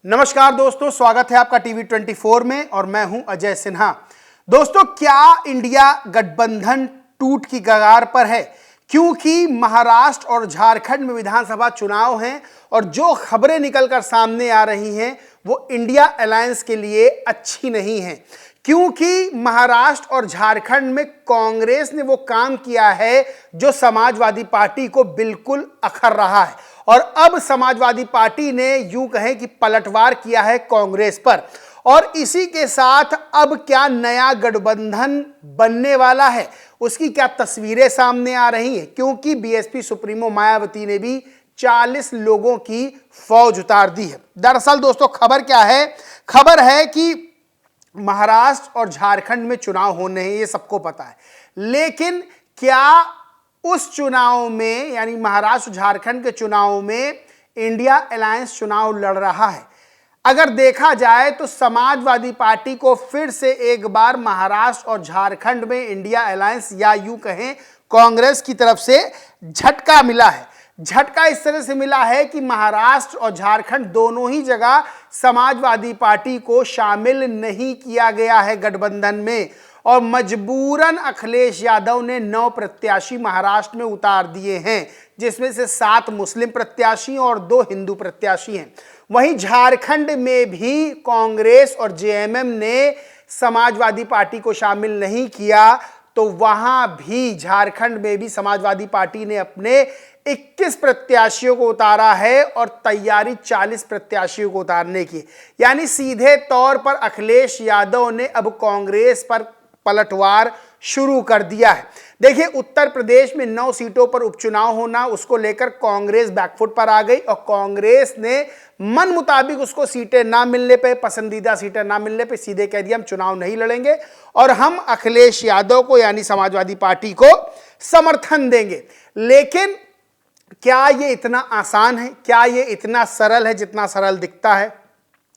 नमस्कार दोस्तों, स्वागत है आपका टीवी 24 में और मैं हूं अजय सिन्हा। दोस्तों, क्या इंडिया गठबंधन टूट की कगार पर है? क्योंकि महाराष्ट्र और झारखंड में विधानसभा चुनाव हैं और जो खबरें निकलकर सामने आ रही हैं वो इंडिया अलायंस के लिए अच्छी नहीं है। क्योंकि महाराष्ट्र और झारखंड में कांग्रेस ने वो काम किया है जो समाजवादी पार्टी को बिल्कुल अखर रहा है और अब समाजवादी पार्टी ने यूं कहें कि पलटवार किया है कांग्रेस पर। और इसी के साथ अब क्या नया गठबंधन बनने वाला है, उसकी क्या तस्वीरें सामने आ रही हैं, क्योंकि बीएसपी सुप्रीमो मायावती ने भी 40 लोगों की फौज उतार दी है। दरअसल दोस्तों, खबर क्या है? खबर है कि महाराष्ट्र और झारखंड में चुनाव होने हैं, ये सबको पता है, लेकिन क्या उस चुनाव में यानी महाराष्ट्र झारखंड के चुनाव में इंडिया अलायंस चुनाव लड़ रहा है? अगर देखा जाए तो समाजवादी पार्टी को फिर से एक बार महाराष्ट्र और झारखंड में इंडिया अलायंस या यूं कहें कांग्रेस की तरफ से झटका मिला है। झटका इस तरह से मिला है कि महाराष्ट्र और झारखंड दोनों ही जगह समाजवादी पार्टी को शामिल नहीं किया गया है गठबंधन में और मजबूरन अखिलेश यादव ने 9 प्रत्याशी महाराष्ट्र में उतार दिए हैं, जिसमें से 7 मुस्लिम प्रत्याशी और 2 हिंदू प्रत्याशी हैं। वहीं झारखंड में भी कांग्रेस और जेएमएम ने समाजवादी पार्टी को शामिल नहीं किया, तो वहां भी झारखंड में भी समाजवादी पार्टी ने अपने 21 प्रत्याशियों को उतारा है और तैयारी 40 प्रत्याशियों को उतारने की। यानी सीधे तौर पर अखिलेश यादव ने अब कांग्रेस पर पलटवार शुरू कर दिया है। देखिए, उत्तर प्रदेश में 9 सीटों पर उपचुनाव होना, उसको लेकर कांग्रेस बैकफुट पर आ गई और कांग्रेस ने मन मुताबिक उसको सीटें ना मिलने पे, पसंदीदा सीटें ना मिलने पे सीधे कह दिया हम चुनाव नहीं लड़ेंगे और हम अखिलेश यादव को यानी समाजवादी पार्टी को समर्थन देंगे। लेकिन क्या ये इतना आसान है? क्या ये इतना सरल है जितना सरल दिखता है?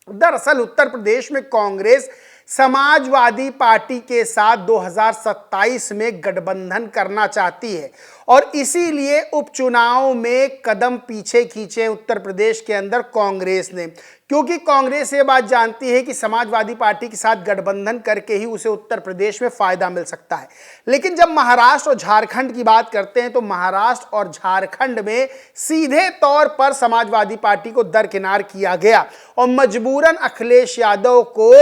दरअसल उत्तर प्रदेश में कांग्रेस समाजवादी पार्टी के साथ 2027 में गठबंधन करना चाहती है और इसीलिए उपचुनाव में कदम पीछे खींचे उत्तर प्रदेश के अंदर कांग्रेस ने, क्योंकि कांग्रेस ये बात जानती है कि समाजवादी पार्टी के साथ गठबंधन करके ही उसे उत्तर प्रदेश में फायदा मिल सकता है। लेकिन जब महाराष्ट्र और झारखंड की बात करते हैं तो महाराष्ट्र और झारखंड में सीधे तौर पर समाजवादी पार्टी को दरकिनार किया गया और मजबूरन अखिलेश यादव को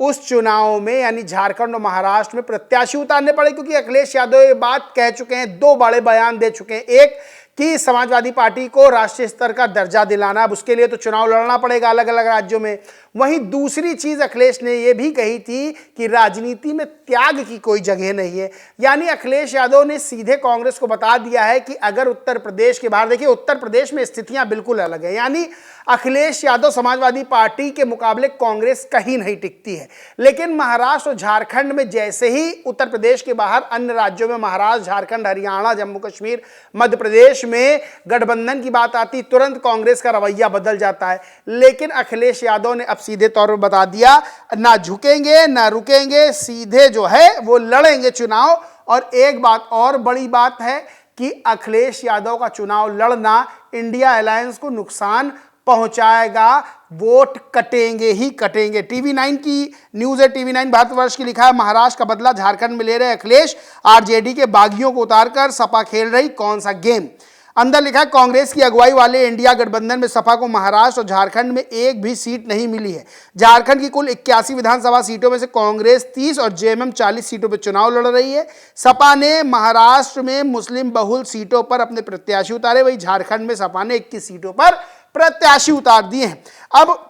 उस चुनाव में यानी झारखंड और महाराष्ट्र में प्रत्याशी उतारने पड़े, क्योंकि अखिलेश यादव ये बात कह चुके हैं, 2 बड़े बयान दे चुके हैं। एक कि समाजवादी पार्टी को राष्ट्रीय स्तर का दर्जा दिलाना, अब उसके लिए तो चुनाव लड़ना पड़ेगा अलग अलग राज्यों में। वहीं दूसरी चीज अखिलेश ने यह भी कही थी कि राजनीति में त्याग की कोई जगह नहीं है। यानी अखिलेश यादव ने सीधे कांग्रेस को बता दिया है कि अगर उत्तर प्रदेश के बाहर, देखिए उत्तर प्रदेश में स्थितियां बिल्कुल अलग है, यानी अखिलेश यादव समाजवादी पार्टी के मुकाबले कांग्रेस कहीं नहीं टिकती है। लेकिन महाराष्ट्र और झारखंड में जैसे ही उत्तर प्रदेश के बाहर अन्य राज्यों में महाराष्ट्र, झारखंड, हरियाणा, जम्मू कश्मीर, मध्य प्रदेश में गठबंधन की बात आती, तुरंत कांग्रेस का रवैया बदल जाता है। लेकिन अखिलेश यादव ने अब सीधे तौर पर बता दिया, ना झुकेंगे ना रुकेंगे, सीधे जो है वो लड़ेंगे चुनाव। और एक बात और बड़ी बात है कि अखिलेश यादव का चुनाव लड़ना इंडिया अलायंस को नुकसान पहुंचाएगा, वोट कटेंगे ही कटेंगे। टीवी9 की न्यूज है, टीवी9 भारतवर्ष की लिखा है, महाराष्ट्र का बदला झारखंड में ले रहे अखिलेश, आरजेडी के बागियों को उतारकर सपा खेल रही कौन सा गेम। अंदर लिखा है, कांग्रेस की अगुवाई वाले इंडिया गठबंधन में सपा को महाराष्ट्र और झारखंड में एक भी सीट नहीं मिली है। झारखंड की कुल 81 विधानसभा सीटों में से कांग्रेस 30 और जेएमएम 40 सीटों पर चुनाव लड़ रही है। सपा ने महाराष्ट्र में मुस्लिम बहुल सीटों पर अपने प्रत्याशी उतारे, वहीं झारखंड में सपा ने 21 सीटों पर प्रत्याशी उतार दिए हैं। अब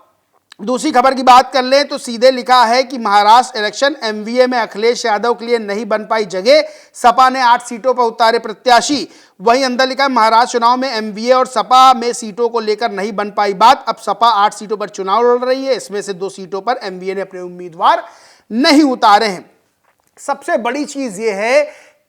दूसरी खबर की बात कर लें तो सीधे लिखा है कि महाराष्ट्र इलेक्शन एमवीए में अखिलेश यादव के लिए नहीं बन पाई जगह, सपा ने 8 सीटों पर उतारे प्रत्याशी। वहीं अंदर लिखा है, महाराष्ट्र चुनाव में एमवीए और सपा में सीटों को लेकर नहीं बन पाई बात, अब सपा 8 सीटों पर चुनाव लड़ रही है, इसमें से 2 सीटों पर एमवीए ने अपने उम्मीदवार नहीं उतारे हैं। सबसे बड़ी चीज यह है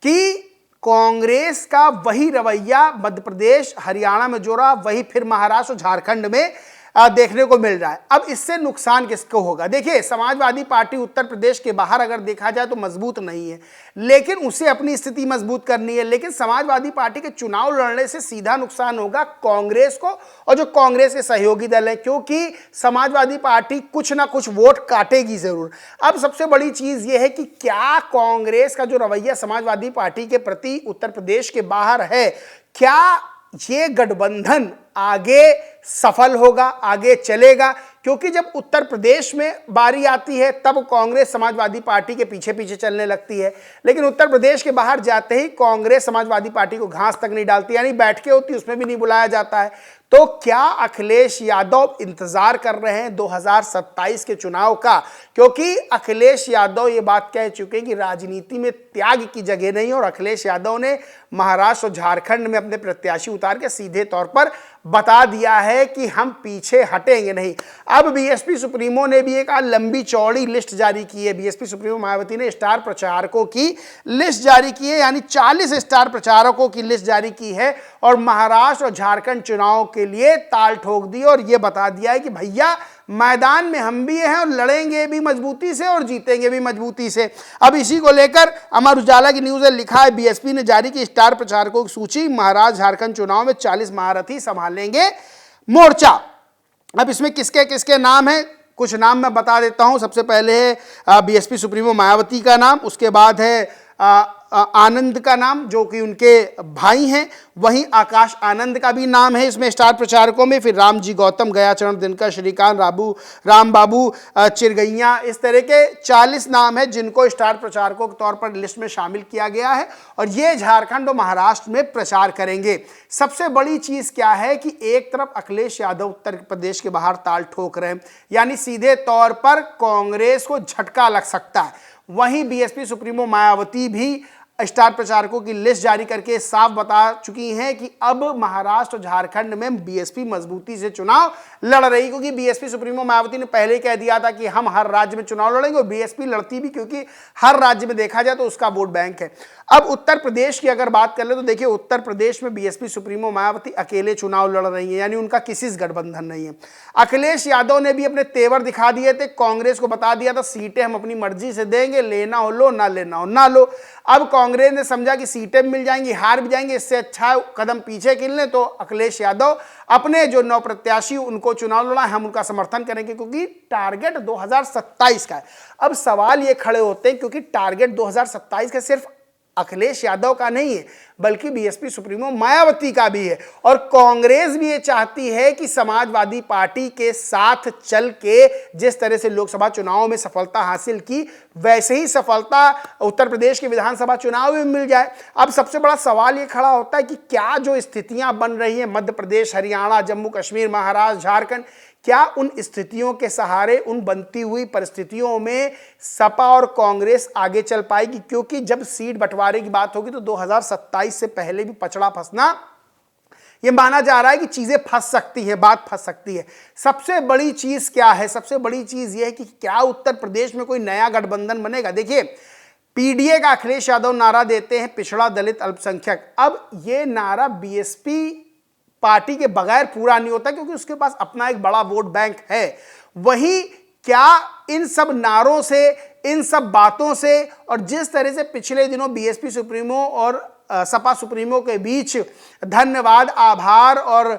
कि कांग्रेस का वही रवैया मध्य प्रदेश, हरियाणा में जोड़ा, वही फिर महाराष्ट्र और झारखंड में देखने को मिल रहा है। अब इससे नुकसान किसको होगा? देखिए, समाजवादी पार्टी उत्तर प्रदेश के बाहर अगर देखा जाए तो मजबूत नहीं है, लेकिन उसे अपनी स्थिति मजबूत करनी है। लेकिन समाजवादी पार्टी के चुनाव लड़ने से सीधा नुकसान होगा कांग्रेस को और जो कांग्रेस के सहयोगी दल हैं, क्योंकि समाजवादी पार्टी कुछ ना कुछ वोट काटेगी जरूर। अब सबसे बड़ी चीज यह है कि क्या कांग्रेस का जो रवैया समाजवादी पार्टी के प्रति उत्तर प्रदेश के बाहर है, क्या ये गठबंधन आगे सफल होगा, आगे चलेगा? क्योंकि जब उत्तर प्रदेश में बारी आती है तब कांग्रेस समाजवादी पार्टी के पीछे पीछे चलने लगती है, लेकिन उत्तर प्रदेश के बाहर जाते ही कांग्रेस समाजवादी पार्टी को घास तक नहीं डालती, यानी बैठकें होती उसमें भी नहीं बुलाया जाता है। तो क्या अखिलेश यादव इंतजार कर रहे हैं 2027 के चुनाव का? क्योंकि अखिलेश यादव ये बात कह चुके हैं कि राजनीति में त्याग की जगह नहीं, और अखिलेश यादव ने महाराष्ट्र और झारखंड में अपने प्रत्याशी उतार के सीधे तौर पर बता दिया है कि हम पीछे हटेंगे नहीं। अब बीएसपी सुप्रीमो ने भी एक लंबी चौड़ी लिस्ट जारी की है। बीएसपी सुप्रीमो मायावती ने स्टार प्रचारकों की लिस्ट जारी की है, यानी 40 स्टार प्रचारकों की लिस्ट जारी की है, और महाराष्ट्र और झारखंड चुनाव के लिए ताल ठोक दी और यह बता दिया है कि भैया मैदान में हम भी हैं और लड़ेंगे भी मजबूती से और जीतेंगे भी मजबूती से। अब इसी को लेकर अमर उजाला की न्यूज़ में लिखा है, बीएसपी ने जारी की स्टार प्रचारकों की सूची, महाराष्ट्र झारखंड चुनाव में 40 महारथी संभालेंगे मोर्चा। अब इसमें किसके किसके नाम हैं, कुछ नाम मैं बता देता हूं। सबसे पहले है बीएसपी सुप्रीमो मायावती का नाम, उसके बाद है आनंद का नाम जो कि उनके भाई हैं, वहीं आकाश आनंद का भी नाम है इसमें स्टार प्रचारकों में। फिर रामजी गौतम, गयाचरण दिनकर, श्रीकांत, राम बाबू चिरगैया, इस तरह के 40 नाम है जिनको स्टार प्रचारकों के तौर पर लिस्ट में शामिल किया गया है, और ये झारखंड और महाराष्ट्र में प्रचार करेंगे। सबसे बड़ी चीज क्या है कि एक तरफ अखिलेश यादव उत्तर प्रदेश के बाहर ताल ठोक रहे हैं, यानी सीधे तौर पर कांग्रेस को झटका लग सकता है। वहीं बीएसपी सुप्रीमो मायावती भी स्टार प्रचारकों की लिस्ट जारी करके साफ बता चुकी हैं कि अब महाराष्ट्र और झारखंड में बीएसपी मजबूती से चुनाव लड़ रही, क्योंकि बीएसपी सुप्रीमो मायावती ने पहले कह दिया था कि हम हर राज्य में चुनाव लड़ेंगे, और बीएसपी लड़ती भी क्योंकि हर राज्य में देखा जाए तो उसका वोट बैंक है। अब उत्तर प्रदेश की अगर बात कर ले तो देखिए, उत्तर प्रदेश में बीएसपी सुप्रीमो मायावती अकेले चुनाव लड़ रही है, यानी उनका किसी से गठबंधन नहीं है। अखिलेश यादव ने भी अपने तेवर दिखा दिए थे, कांग्रेस को बता दिया था सीटें हम अपनी मर्जी से देंगे, लेना हो लो, ना लेना हो ना लो। अब कांग्रेस ने समझा कि सीटें मिल जाएंगी, हार भी जाएंगे, इससे अच्छा कदम पीछे गिन लें, तो अखिलेश यादव अपने जो 9 प्रत्याशी उनको चुनाव लड़ा, हम उनका समर्थन करेंगे, क्योंकि टारगेट 2027 का है। अब सवाल ये खड़े होते हैं, क्योंकि टारगेट 2027 का सिर्फ अखिलेश यादव का नहीं है, बल्कि बीएसपी सुप्रीमो मायावती का भी है, और कांग्रेस भी ये चाहती है कि समाजवादी पार्टी के साथ चल के जिस तरह से लोकसभा चुनाव में सफलता हासिल की, वैसे ही सफलता उत्तर प्रदेश के विधानसभा चुनाव में मिल जाए। अब सबसे बड़ा सवाल ये खड़ा होता है कि क्या जो स्थितियां बन रही हैं मध्य प्रदेश, हरियाणा, जम्मू कश्मीर, महाराष्ट्र, झारखंड, क्या उन स्थितियों के सहारे, उन बनती हुई परिस्थितियों में सपा और कांग्रेस आगे चल पाएगी? क्योंकि जब सीट बंटवारे की बात होगी तो 2027 से पहले भी पचड़ा फंसना ये माना जा रहा है कि चीजें फंस सकती हैं, बात फंस सकती है। सबसे बड़ी चीज क्या है? सबसे बड़ी चीज ये है कि क्या उत्तर प्रदेश में कोई नया गठबंधन बनेगा? देखिए, पीडीए का अखिलेश यादव नारा देते हैं पिछड़ा, दलित, अल्पसंख्यक। अब ये नारा बीएसपी पार्टी के बगैर पूरा नहीं होता, क्योंकि उसके पास अपना एक बड़ा वोट बैंक है। वहीं क्या इन सब नारों से, इन सब बातों से, और जिस तरह से पिछले दिनों बीएसपी सुप्रीमो और सपा सुप्रीमो के बीच धन्यवाद, आभार और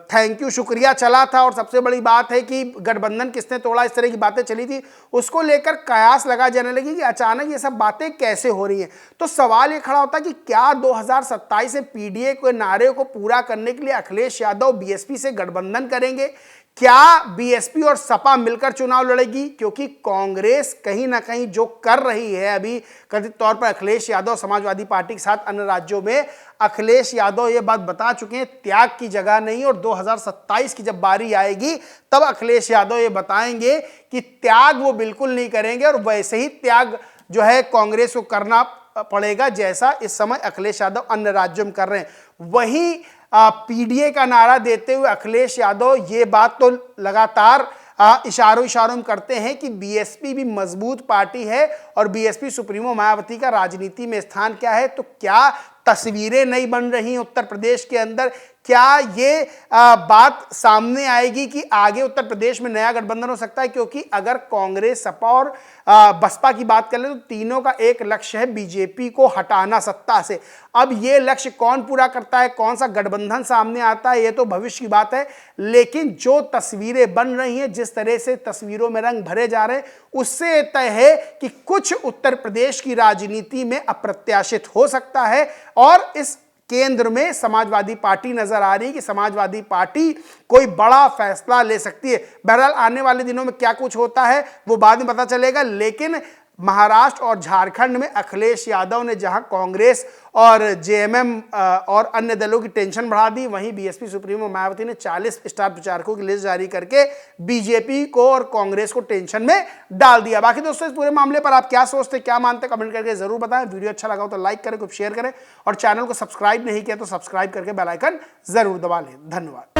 थैंक यू, शुक्रिया चला था, और सबसे बड़ी बात है कि गठबंधन किसने तोड़ा, इस तरह की बातें चली थी, उसको लेकर कयास लगा जाने लगी कि अचानक ये सब बातें कैसे हो रही हैं। तो सवाल ये खड़ा होता है कि क्या 2027 से पीडीए के नारे को पूरा करने के लिए अखिलेश यादव बीएसपी से गठबंधन करेंगे? क्या बीएसपी और सपा मिलकर चुनाव लड़ेगी? क्योंकि कांग्रेस कहीं ना कहीं जो कर रही है अभी कथित तौर पर अखिलेश यादव समाजवादी पार्टी के साथ अन्य राज्यों में, अखिलेश यादव ये बात बता चुके हैं त्याग की जगह नहीं, और 2027 की जब बारी आएगी तब अखिलेश यादव ये बताएंगे कि त्याग वो बिल्कुल नहीं करेंगे, और वैसे ही त्याग जो है कांग्रेस को करना पड़ेगा जैसा इस समय अखिलेश यादव अन्य राज्यों में कर रहे हैं। वहीं पीडीए का नारा देते हुए अखिलेश यादव ये बात तो लगातार इशारों में करते हैं कि बीएसपी भी मजबूत पार्टी है, और बीएसपी सुप्रीमो मायावती का राजनीति में स्थान क्या है। तो क्या तस्वीरें नहीं बन रही उत्तर प्रदेश के अंदर? क्या ये बात सामने आएगी कि आगे उत्तर प्रदेश में नया गठबंधन हो सकता है? क्योंकि अगर कांग्रेस, सपा और बसपा की बात कर ले तो तीनों का एक लक्ष्य है बीजेपी को हटाना सत्ता से। अब ये लक्ष्य कौन पूरा करता है, कौन सा गठबंधन सामने आता है, ये तो भविष्य की बात है। लेकिन जो तस्वीरें बन रही हैं, जिस तरह से तस्वीरों में रंग भरे जा रहे हैं, उससे तय है कि कुछ उत्तर प्रदेश की राजनीति में अप्रत्याशित हो सकता है। और इस केंद्र में समाजवादी पार्टी नजर आ रही है कि समाजवादी पार्टी कोई बड़ा फैसला ले सकती है। बहरहाल आने वाले दिनों में क्या कुछ होता है वो बाद में पता चलेगा। लेकिन महाराष्ट्र और झारखंड में अखिलेश यादव ने जहां कांग्रेस और जेएमएम और अन्य दलों की टेंशन बढ़ा दी, वहीं बीएसपी सुप्रीमो मायावती ने 40 स्टार प्रचारकों की लिस्ट जारी करके बीजेपी को और कांग्रेस को टेंशन में डाल दिया। बाकी दोस्तों इस पूरे मामले पर आप क्या सोचते, क्या मानते, कमेंट करके जरूर बताएं। वीडियो अच्छा लगा हो तो लाइक करें, शेयर करें और चैनल को सब्सक्राइब नहीं किया तो सब्सक्राइब करके बेल आइकन जरूर दबा लें। धन्यवाद।